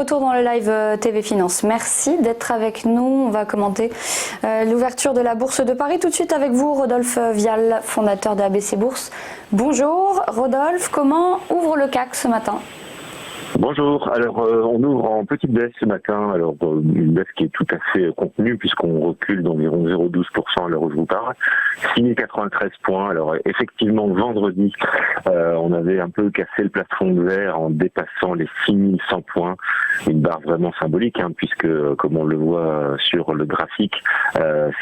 retour dans le live TV Finance. Merci d'être avec nous. On va commenter l'ouverture de la Bourse de Paris tout de suite avec vous, Rodolphe Vial, fondateur d'ABC Bourse. Bonjour Rodolphe, comment ouvre le CAC ce matin ? Bonjour, alors on ouvre en petite baisse ce matin, alors une baisse qui est tout à fait contenue puisqu'on recule d'environ 0,12% à l'heure où je vous parle, 6093 points. Alors effectivement vendredi on avait un peu cassé le plafond de verre en dépassant les 6100 points, une barre vraiment symbolique puisque comme on le voit sur le graphique,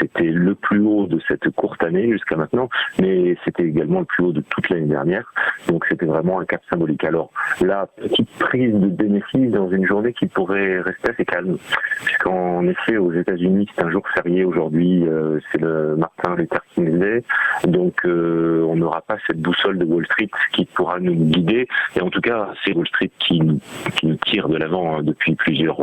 c'était le plus haut de cette courte année jusqu'à maintenant, mais c'était également le plus haut de toute l'année dernière, donc c'était vraiment un cap symbolique. Alors la petite prise de bénéfices dans une journée qui pourrait rester assez calme, puisqu'en effet aux États-Unis c'est un jour férié aujourd'hui, c'est le Martin Luther King Day, donc on n'aura pas cette boussole de Wall Street qui pourra nous guider, et en tout cas c'est Wall Street qui nous tire de l'avant depuis plusieurs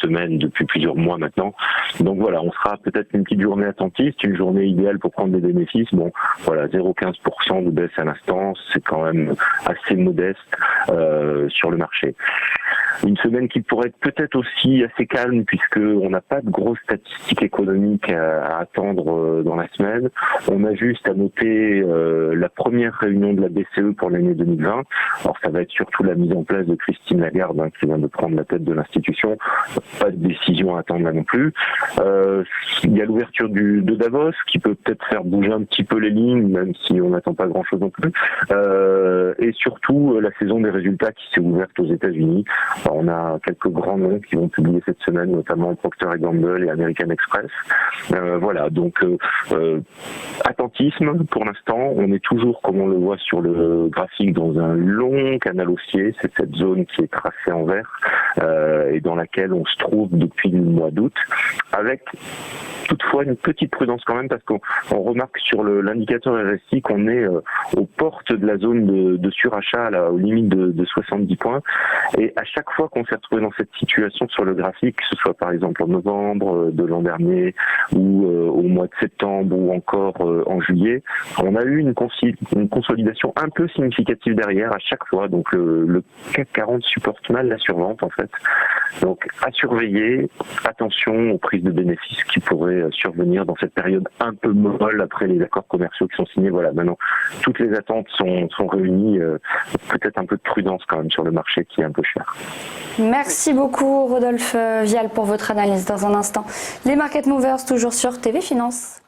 semaines, depuis plusieurs mois maintenant. Donc voilà, on sera peut-être une petite journée attentiste, une journée idéale pour prendre des bénéfices. Bon voilà, 0,15% de baisse à l'instant, c'est quand même assez modeste sur le marché. Une semaine qui pourrait être peut-être aussi assez calme puisque on n'a pas de grosses statistiques économiques à attendre dans la semaine. On a juste à noter la première réunion de la BCE pour l'année 2020. Alors ça va être surtout la mise en place de Christine Lagarde qui vient de prendre la tête de l'institution. Pas de décision à attendre là non plus. Il y a l'ouverture de Davos qui peut peut-être faire bouger un petit peu les lignes, même si on n'attend pas grand-chose non plus. Et surtout la saison des résultats qui s'est ouverte aux États-Unis. On a quelques grands noms qui vont publier cette semaine, notamment Procter & Gamble et American Express. Voilà, donc attentisme pour l'instant. On est toujours, comme on le voit sur le graphique, dans un long canal haussier. C'est cette zone qui est tracée en vert et dans laquelle on se trouve depuis le mois d'août, avec toutefois une petite prudence quand même, parce qu'on remarque sur l'indicateur RSI qu'on est aux portes de la zone de surachat, là, aux limites de 70 points. Et à chaque fois qu'on s'est retrouvé dans cette situation sur le graphique, que ce soit par exemple en novembre de l'an dernier ou au mois de septembre ou encore en juillet, on a eu une consolidation un peu significative derrière à chaque fois. Donc le CAC 40 supporte mal la survente en fait. Donc à surveiller, attention aux prises de bénéfices qui pourraient survenir dans cette période un peu molle après les accords commerciaux qui sont signés. Voilà, maintenant toutes les attentes sont réunies, peut-être un peu de prudence quand même sur le marché qui est un peu cher. Merci beaucoup Rodolphe Vial pour votre analyse. Dans un instant, les Market Movers toujours sur TV Finance.